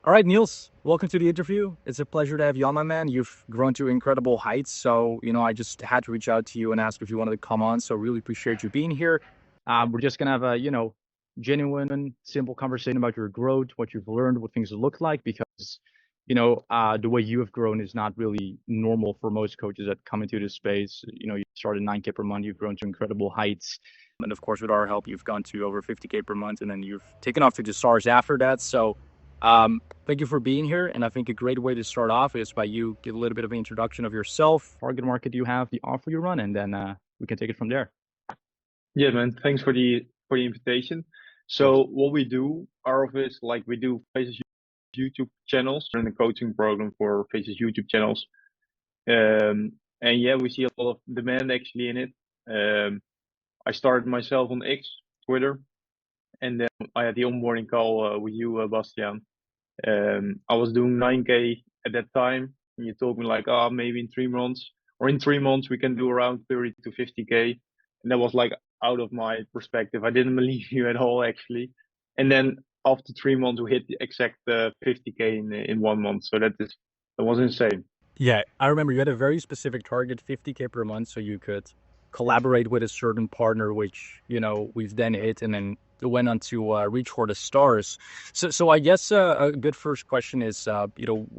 All right, Niels, welcome to the interview. It's a pleasure to have you on, my man. You've grown to incredible heights. So, I just had to reach out to you and ask if you wanted to come on. So, really appreciate you being here. We're just going to have a, genuine, simple conversation about your growth, what you've learned, what things look like, because, the way you have grown is not really normal for most coaches that come into this space. You started 9K per month, you've grown to incredible heights. And of course, with our help, you've gone to over 50K per month, and then you've taken off to the stars after that. So, thank you for being here. And I think a great way to start off is by you give a little bit of an introduction of yourself, target market you have, the offer you run, and then we can take it from there. Yeah, man. Thanks for the invitation. Of course. So what we do, our office, like we do Faces YouTube channels and a coaching program for Faces YouTube channels. And yeah, we see a lot of demand actually in it. Um, I started myself on X, Twitter, and then I had the onboarding call with you, Bastiaan. I was doing 9K at that time, and you told me like, oh, maybe in 3 months or in 3 months we can do around 30 to 50K, and that was like out of my perspective. I didn't believe you at all actually, and then after 3 months we hit the exact 50K in 1 month. So that was insane. Yeah, I remember you had a very specific target, 50K per month, so you could collaborate with a certain partner, which, we've then hit and then went on to reach for the stars. So I guess a good first question is,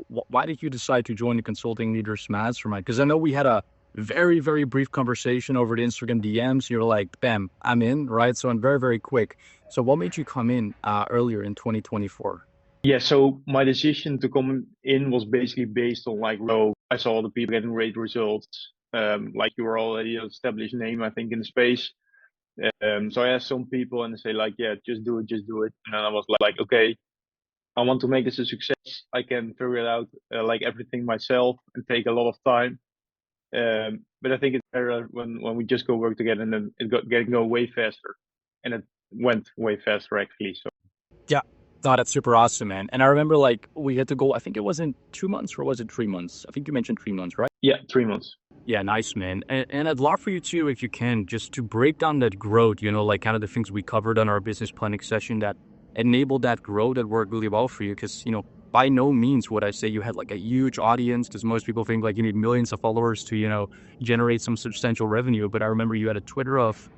why did you decide to join the Consulting Leaders Mastermind? Because I know we had a very, very brief conversation over the Instagram DMs. You're like, bam, I'm in, right? So I'm very, very quick. So what made you come in earlier in 2024? Yeah, so my decision to come in was basically based on like, I saw the people getting great results. Like you were already an established name, I think, in the space. So I asked some people and they say like, yeah, just do it, just do it. And then I was like, okay, I want to make this a success. I can figure it out like everything myself and take a lot of time. But I think it's better when we just go work together and then it go way faster. And it went way faster actually. So Yeah. No, that's super awesome, man. And I remember like we had to go, I think it was in 2 months or was it 3 months? I think you mentioned 3 months, right? yeah, 3 months. Yeah, nice, man. And I'd love for you too, if you can, just to break down that growth, like kind of the things we covered on our business planning session that enabled that growth that worked really well for you. Because, by no means would I say you had like a huge audience, because most people think like you need millions of followers to, generate some substantial revenue. But I remember you had a Twitter of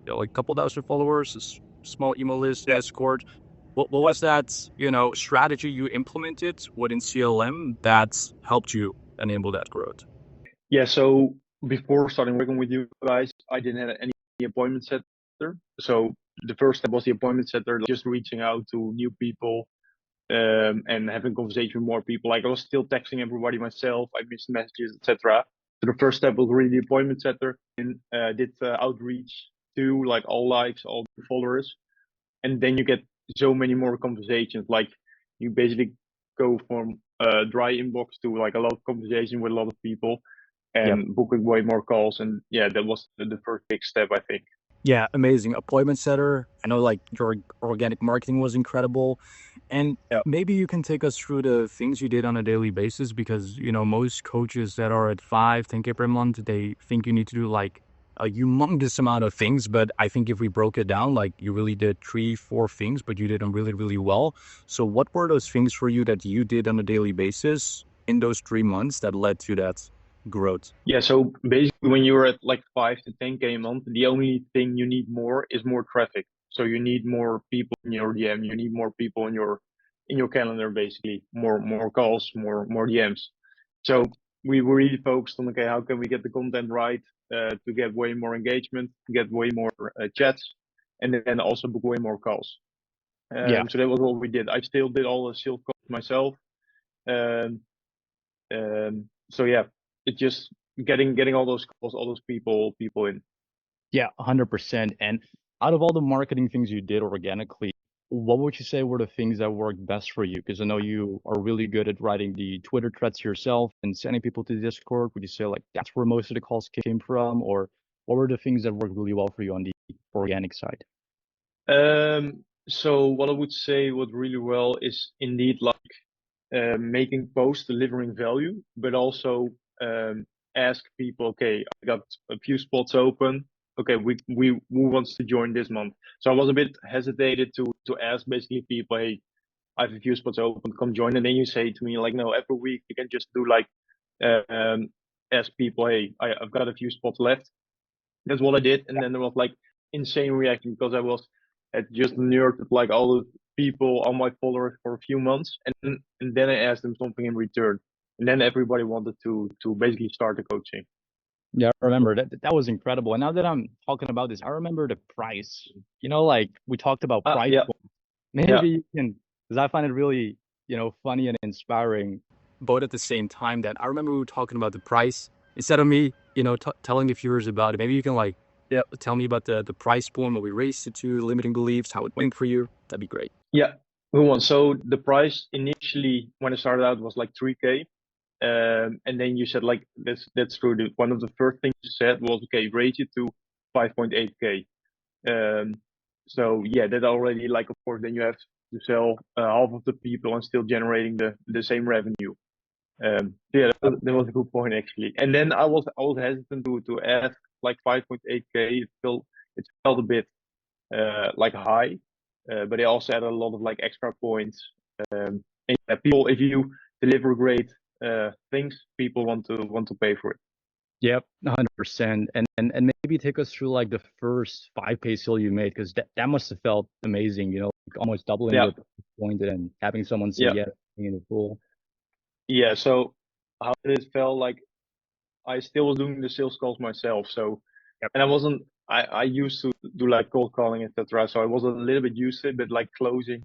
like a couple thousand followers, small email list, Yeah. Discord. What was that, strategy you implemented within CLM that helped you enable that growth? Yeah, so before starting working with you guys, I didn't have any appointment setter. So the first step was the appointment setter, just reaching out to new people and having conversation with more people. Like I was still texting everybody myself, I missed messages, etc. So the first step was really the appointment setter and did outreach to like all likes, all followers, and then you get so many more conversations. Like you basically go from dry inbox to like a lot of conversation with a lot of people Yep. and booking way more calls. And yeah, that was the first big step, I think. Yeah, amazing. Appointment setter. I know like your organic marketing was incredible. And Yeah. maybe you can take us through the things you did on a daily basis because, most coaches that are at 5, 10K per month, they think you need to do like a humongous amount of things. But I think if we broke it down, like you really did 3, 4 things, but you did them really, really well. So what were those things for you that you did on a daily basis in those 3 months that led to that growth? Yeah. So basically, when you're at like 5 to 10K a month, the only thing you need more is more traffic. So you need more people in your DM. You need more people in your calendar, basically more calls, more DMs. So we were really focused on, okay, how can we get the content right to get way more engagement, get way more chats, and then also book way more calls. Yeah. So that was what we did. I still did all the sales calls myself. Um, so yeah, it just getting all those calls, all those people in. Yeah, 100%. And out of all the marketing things you did organically, what would you say were the things that worked best for you? Because I know you are really good at writing the Twitter threads yourself and sending people to Discord. Would you say like that's where most of the calls came from? Or what were the things that worked really well for you on the organic side? So what I would say what really well is indeed like making posts delivering value, but also ask people, okay, I got a few spots open. Okay, we who wants to join this month? So I was a bit hesitated to ask basically people, hey, I have a few spots open, come join. And then you say to me like, no, every week you can just do like, ask people, hey, I've got a few spots left. That's what I did. And then there was like insane reaction because I was at just nerded like all the people on my followers for a few months. And then I asked them something in return. And then everybody wanted to basically start the coaching. Yeah, I remember that was incredible. And now that I'm talking about this, I remember the price. You know, like we talked about Ah, price yeah, points. yeah, Maybe you can, because I find it really, funny and inspiring. Both at the same time that I remember we were talking about the price instead of me, telling the viewers about it. Maybe you can like, yeah, tell me about the price point, what we raised it to, limiting beliefs, how it went for you. That'd be great. yeah. Who won? So the price initially when I started out was like 3K. And then you said like that's true. One of the first things you said was okay, raise it to 5.8K. Um, so yeah, that already like of course then you have to sell half of the people and still generating the same revenue. Yeah, that was a good point actually. And then I was hesitant to ask like 5.8K. It felt a bit like high, but they also added a lot of like extra points. And yeah, people, if you deliver great things, people want to pay for it. Yep, 100%. And maybe take us through like the first 5K sale you made, because that must have felt amazing, like almost doubling Yeah, your point and having someone say yeah, yes in the pool. yeah. So how did it felt like? I still was doing the sales calls myself. So, Yep. and I wasn't. I used to do like cold calling, etc. So I was a little bit used to it, but like closing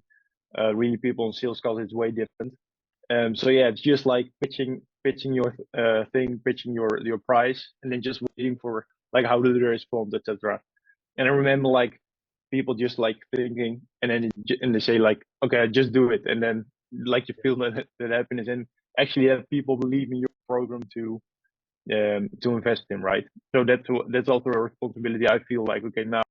really people on sales calls is way different. So yeah, it's just like pitching your thing, pitching your price, and then just waiting for like how do they respond, etc. And I remember like people just like thinking, and then and they say like, okay, just do it, and then like you feel that happiness, and actually have people believe in your program to invest in, right? So that's also a responsibility. I feel like okay, now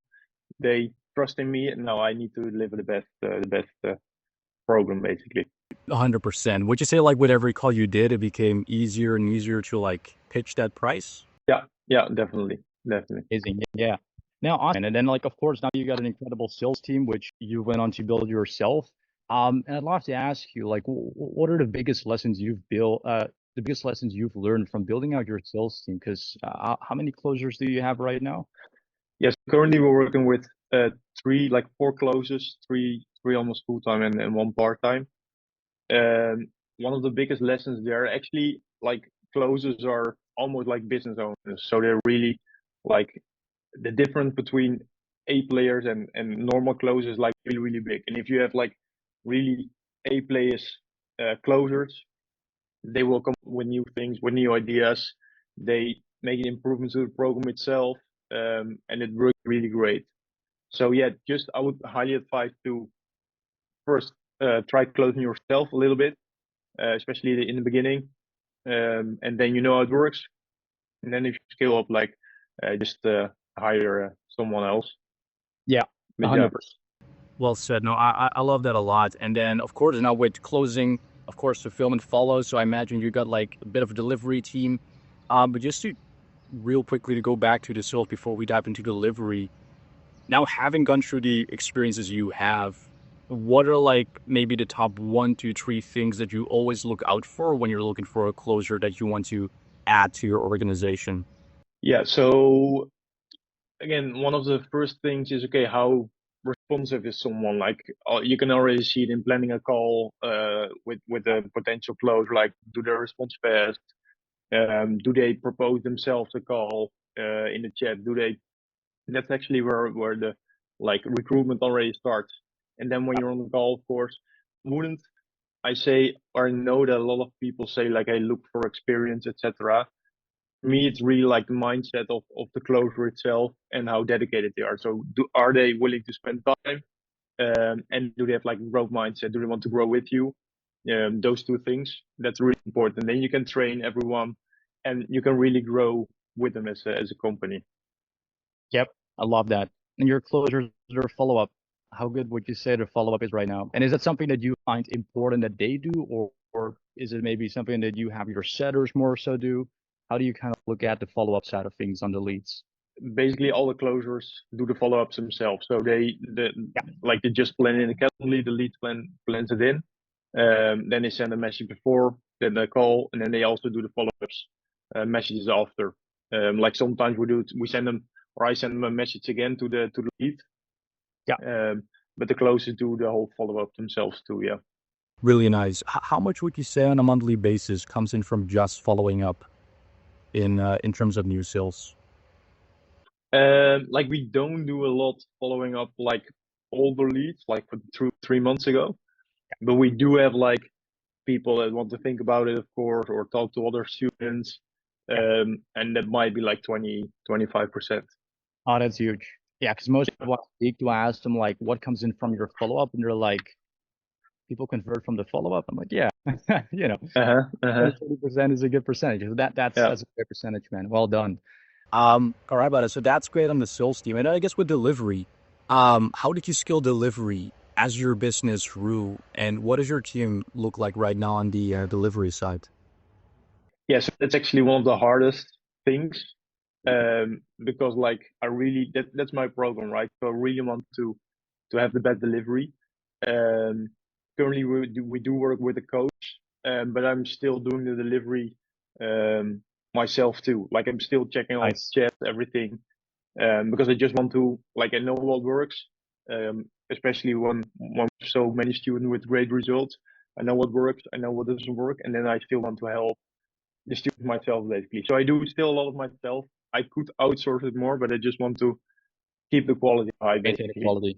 they trust in me, and now I need to deliver the best program basically. 100%. Would you say like with every call you did, it became easier and easier to like pitch that price? Yeah, yeah, definitely, definitely. Amazing. Yeah. Now, awesome. And then, like, of course, now you got an incredible sales team, which you went on to build yourself. And I'd love to ask you, like, what are the biggest lessons the biggest lessons you've learned from building out your sales team? Because how many closers do you have right now? Yes, currently we're working with like four closes, three almost full time and one part time. And one of the biggest lessons there, actually, like closers are almost like business owners, so they're really like the difference between A players and normal closers is like really big. And if you have like really A players closers, they will come up with new things, with new ideas. They make improvements to the program itself, and it works really great. So yeah, just I would highly advise to first try closing yourself a little bit, especially in the beginning, and then you know how it works. And then if you scale up, like just hire someone else. Yeah, But yeah, 100%. Well said. No, I love that a lot. And then, of course, now with closing, of course, fulfillment follows. So I imagine you got like a bit of a delivery team. But just to real quickly to go back to the sales before we dive into delivery, now having gone through the experiences you have, what are like maybe the top one, two, three things that you always look out for when you're looking for a closer that you want to add to your organization? yeah. So again, one of the first things is okay, how responsive is someone? Like you can already see it in planning a call with a potential close. Like, do they respond fast? Do they propose themselves a call in the chat? Do they? That's actually where the like recruitment already starts. And then when you're on the call, of course, wouldn't I say or know that a lot of people say like, "Hey, look for experience, etc." For me, it's really like the mindset of the closer itself and how dedicated they are. So, are they willing to spend time? And do they have like growth mindset? Do they want to grow with you? Those two things. That's really important. Then you can train everyone, and you can really grow with them as a company. Yep, I love that. And your closures or follow up, how good would you say the follow up is right now? And is it something that you find important that they do, or is it maybe something that you have your setters more so do? How do you kind of look at the follow up side of things on the leads? basically all the closers do the follow-ups themselves. So they just plan in the Calendly, the lead plans it in. Then they send a message before, then they call, and then they also do the follow-ups messages after. Like sometimes we send them, or I send them a message again to the lead. Yeah. But the closers do the whole follow-up themselves too. Yeah. Really nice. How much would you say on a monthly basis comes in from just following up in terms of new sales? Like we don't do a lot following up like older leads, like for 3 months ago. But we do have like people that want to think about it, of course, or talk to other students. Yeah. And that might be like 25%. Oh, that's huge. Yeah, because most people I speak to, I ask them like, what comes in from your follow up, and they're like, people convert from the follow up. I'm like, yeah, you know, Uh-huh. Uh-huh. 30% is a good percentage. That's Yeah. that's a great percentage, man. Well done. All right, buddy. So that's great on the sales team, and I guess with delivery, how did you scale delivery as your business grew, and what does your team look like right now on the delivery side? Yeah, so that's actually one of the hardest things. Because like that's my program, right? So I really want to have the best delivery. Um, Currently we do work with a coach, but I'm still doing the delivery myself too. Like I'm still checking all Nice. the chat, everything, because I just want to like I know what works, especially when so many students with great results. I know what works, I know what doesn't work, and then I still want to help the students myself basically. So I do still a lot of myself. I could outsource it more, but I just want to keep the quality high Maintain the basically. quality.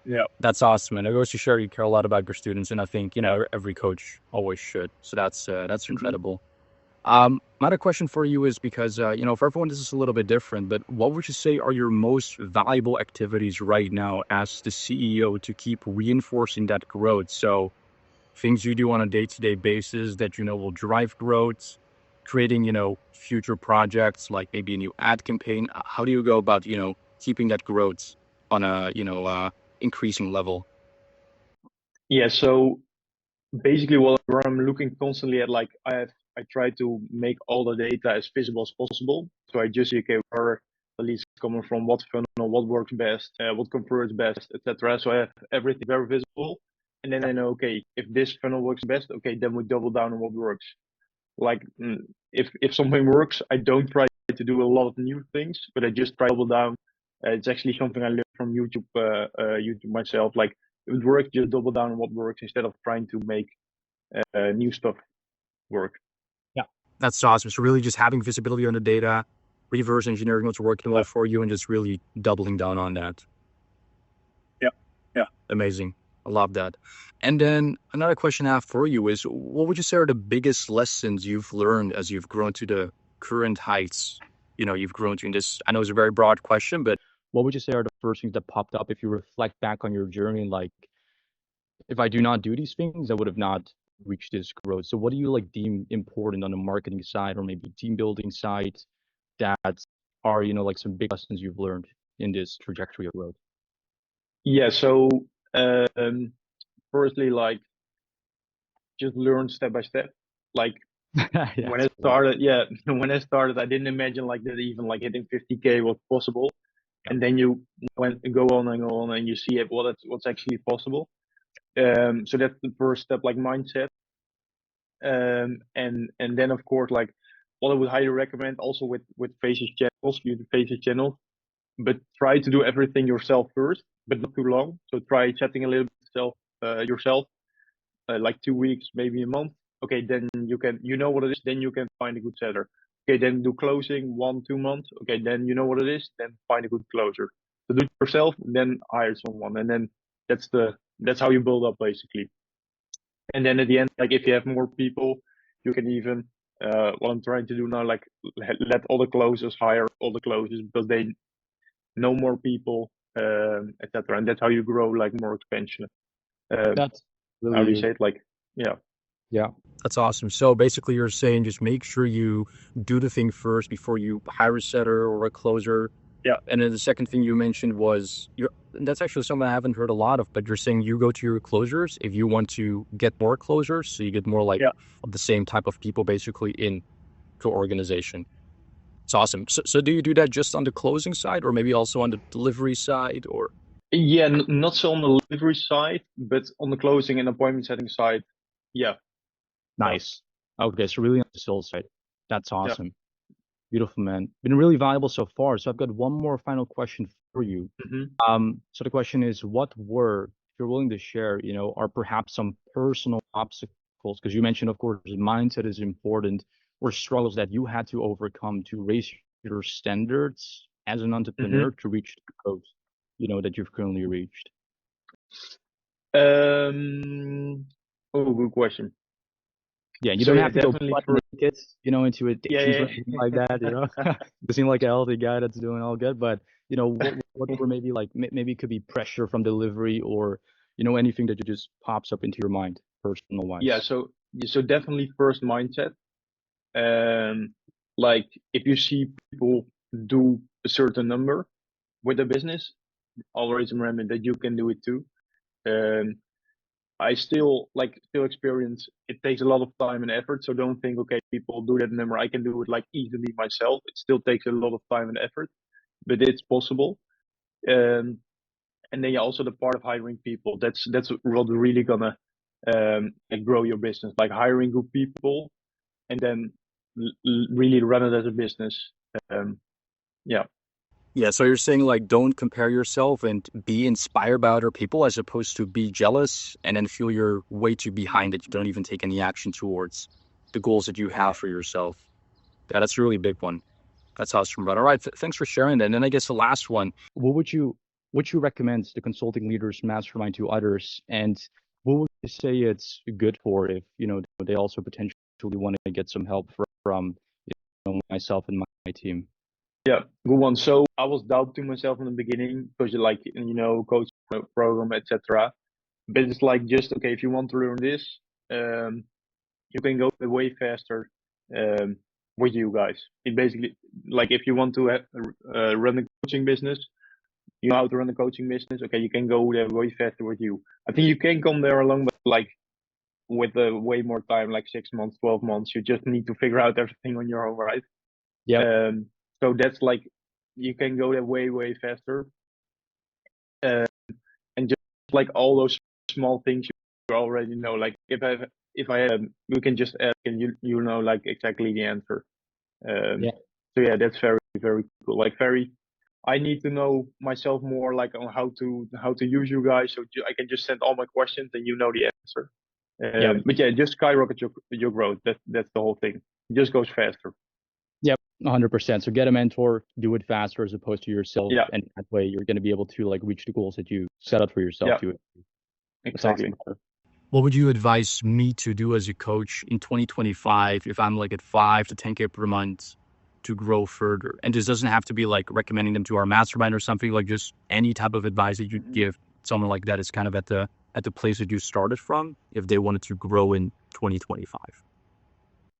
Yeah. That's awesome, and it goes to show you care a lot about your students, and I think every coach always should. So that's Mhm. incredible. My other question for you is because for everyone this is a little bit different, but what would you say are your most valuable activities right now as the CEO to keep reinforcing that growth? So things you do on a day-to-day basis that will drive growth, creating future projects like maybe a new ad campaign. How do you go about keeping that growth on a increasing level? Yeah. So basically, where I'm looking constantly at, like I try to make all the data as visible as possible. So I just see, okay, where the leads coming from, what funnel, what works best, what converts best, etc. So I have everything very visible, and then I know, okay, if this funnel works best, okay, then we double down on what works. Like if something works, I don't try to do a lot of new things, but I just try to double down. It's actually something I learned from YouTube myself. Like if it works, just double down on what works instead of trying to make new stuff work. Yeah. That's awesome. So really just having visibility on the data, reverse engineering what's working well for you, and just really doubling down on that. Yeah. Yeah. Amazing. I love that. And then another question I have for you is, what would you say are the biggest lessons you've learned as you've grown to the current heights? You've grown to in this, I know it's a very broad question, but what would you say are the first things that popped up if you reflect back on your journey? Like, if I do not do these things, I would have not reached this growth. So what do you like deem important on the marketing side or maybe team building side that are, like some big lessons you've learned in this trajectory of growth? Yeah. So um, firstly, like just learn step by step. Like Yeah, when it's I cool. started, yeah, when I started, I didn't imagine like that even like hitting 50K was possible. Yeah. And then you go on and go on, and you see what's actually possible. So that's the first step, like mindset. And then of course, like what I would highly recommend also with Faces channels, YouTube Faces channels, but try to do everything yourself first, but not too long. So try chatting a little bit yourself, like 2 weeks, maybe a month. Okay, then you know what it is, then you can find a good seller. Okay, then do closing 1 2 months. Okay, then you know what it is, then find a good closer. So do it yourself, then hire someone, and then that's how you build up basically. And then at the end, like if you have more people, you can even what I'm trying to do now, like let all the closers hire all the closers because they know more people, etc. And that's how you grow like more expansion. Um, That's how do you really, say it? Like yeah. yeah. That's awesome. So basically, you're saying just make sure you do the thing first before you hire a setter or a closer. Yeah. And then the second thing you mentioned was that's actually something I haven't heard a lot of, but you're saying you go to your closers if you want to get more closers, so you get more like of the same type of people basically in to organization. It's awesome. So do you do that just on the closing side or maybe also on the delivery side or? Yeah, not so on the delivery side, but on the closing and appointment setting side. Yeah, yeah, Nice. Okay, so really on the sales side. That's yeah. awesome. Beautiful, man. Been really valuable so far. So I've got one more final question for you. Hmm. So the question is, what were, if you're willing to share, are perhaps some personal obstacles? Because you mentioned, of course, mindset is important, or struggles that you had to overcome to raise your standards as an entrepreneur Hmm. to reach the growth, that you've currently reached. Oh, good question. Yeah, you So don't yeah, have to go definitely butt first. naked, into a Yeah, dating yeah, or anything like that, You seem like a healthy guy that's doing all good, but what yeah. were maybe like maybe it could be pressure from delivery or anything that just pops up into your mind personal Yeah, wise. so definitely first mindset. Um, like if you see people do a certain number with a business, always remember that you can do it too. Um, I still experience it takes a lot of time and effort. So don't think, okay, people do that number, I can do it like easily myself. It still takes a lot of time and effort, but it's possible. Um, and then also the part of hiring people. That's what really gonna like grow your business. Like hiring good people and then really run it as a business. Um, yeah, Yeah, so you're saying like don't compare yourself and be inspired by other people as opposed to be jealous and then feel you're way too behind that you don't even take any action towards the goals that you have for yourself. Yeah, that's a really big one. That's awesome, brother. All right, thanks for sharing that. And then I guess the last one, what would you recommend the consulting leaders mastermind to others, and what would you say it's good for if they also potentially want to get some help from myself and my team? yeah, good one. So I was doubting myself in the beginning because you like coach program, etc. But it's like just okay if you want to learn this, um, you can go way faster um, with you guys. It basically like if you want to run a coaching business, you know how to run a coaching business. Okay, you can go there way faster with you. I think you can come there along, but like with way more time, like 6 months, 12 months. You just need to figure out everything on your own, right? Yep. Um, so that's like you can go there way faster, uh, and just like all those small things you already know. Like if I you can just ask and you know like exactly the answer. Um, Yeah. so yeah, that's very cool. Like very, I need to know myself more like on how to use you guys, so I can just send all my questions and you know the answer. Yep. But yeah, just skyrocket your growth. That's the whole thing. It just goes faster. Yep. 100%. So get a mentor, do it faster as opposed to yourself, Yeah, and that way you're going to be able to like reach the goals that you set out for yourself yeah, to. That's awesome, exactly. brother. What would you advise me to do as a coach in 2025 if I'm like at 5 to 10K per month to grow further? And this doesn't have to be like recommending them to our mastermind or something, like just any type of advice that you'd Mhm. give someone like that is kind of at the place that you started from if they wanted to grow in 2025.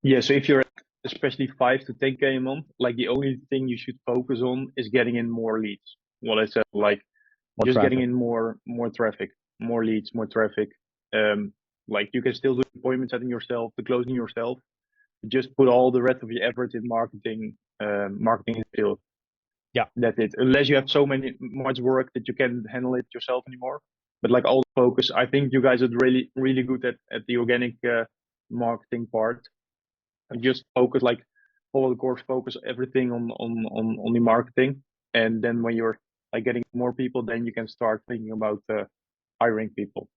Yeah, so if you're at especially 5 to 10K a month, like the only thing you should focus on is getting in more leads. What I said, like More just getting traffic. in more traffic, more leads, more traffic. Um, like you can still do appointment setting yourself, the closing yourself. Just put all the rest of your effort in marketing and sales. Yeah. That's it. Unless you have so much work that you can't handle it yourself anymore. But like all the focus, I think you guys are really good at the organic marketing part. And just focus like follow the course, focus everything on the marketing, and then when you're like getting more people, then you can start thinking about hiring people.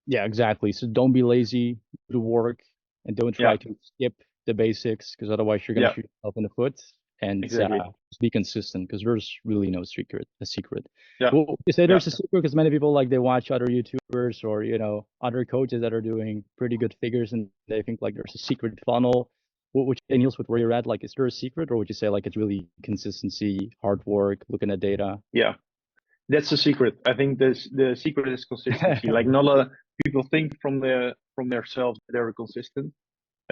Yeah, exactly. So don't be lazy, do the work, and don't Yeah, try to skip the basics because otherwise you're going to yeah, shoot yourself in the foot. And exactly. just be consistent because there's really no secret. A secret. Yeah, Well, you say yeah, there's a secret because many people like they watch other YouTubers or other coaches that are doing pretty good figures and they think like there's a secret funnel. What would you say, Niels, with where you're at? Like, is there a secret, or would you say like it's really consistency, hard work, looking at data? yeah. That's the secret. I think the secret is consistency. Like not a lot of people think from themselves that they're consistent,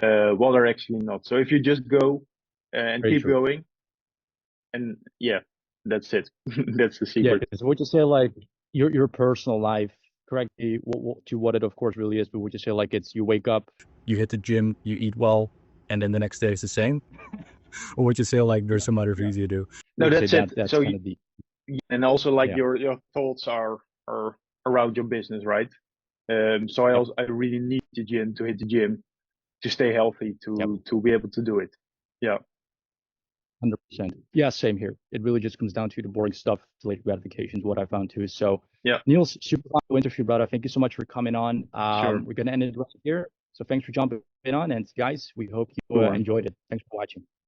while they're actually not. So if you just go and Very keep true. going, and yeah, that's it. That's the Yeah, secret. so would you say like your personal life, correctly, to what it of course really is, but would you say like it's you wake up, you hit the gym, you eat well, and then the next day is the same? or would you say like there's some other things you do? No, Would you say that's it. that's So kind of the and also like yeah. your thoughts are around your business, right? So Yep. I really need the gym to hit the gym to stay healthy Yep. to be able to do it. Yeah. 100%. Yeah, same here. It really just comes down to the boring stuff, delayed gratifications, what I found too. So, Yeah. Niels, super fun to interview, brother. Thank you so much for coming on. Sure. We're going to end it right here. So, thanks for jumping on. And guys, we hope you Cool, man. enjoyed it. Thanks for watching.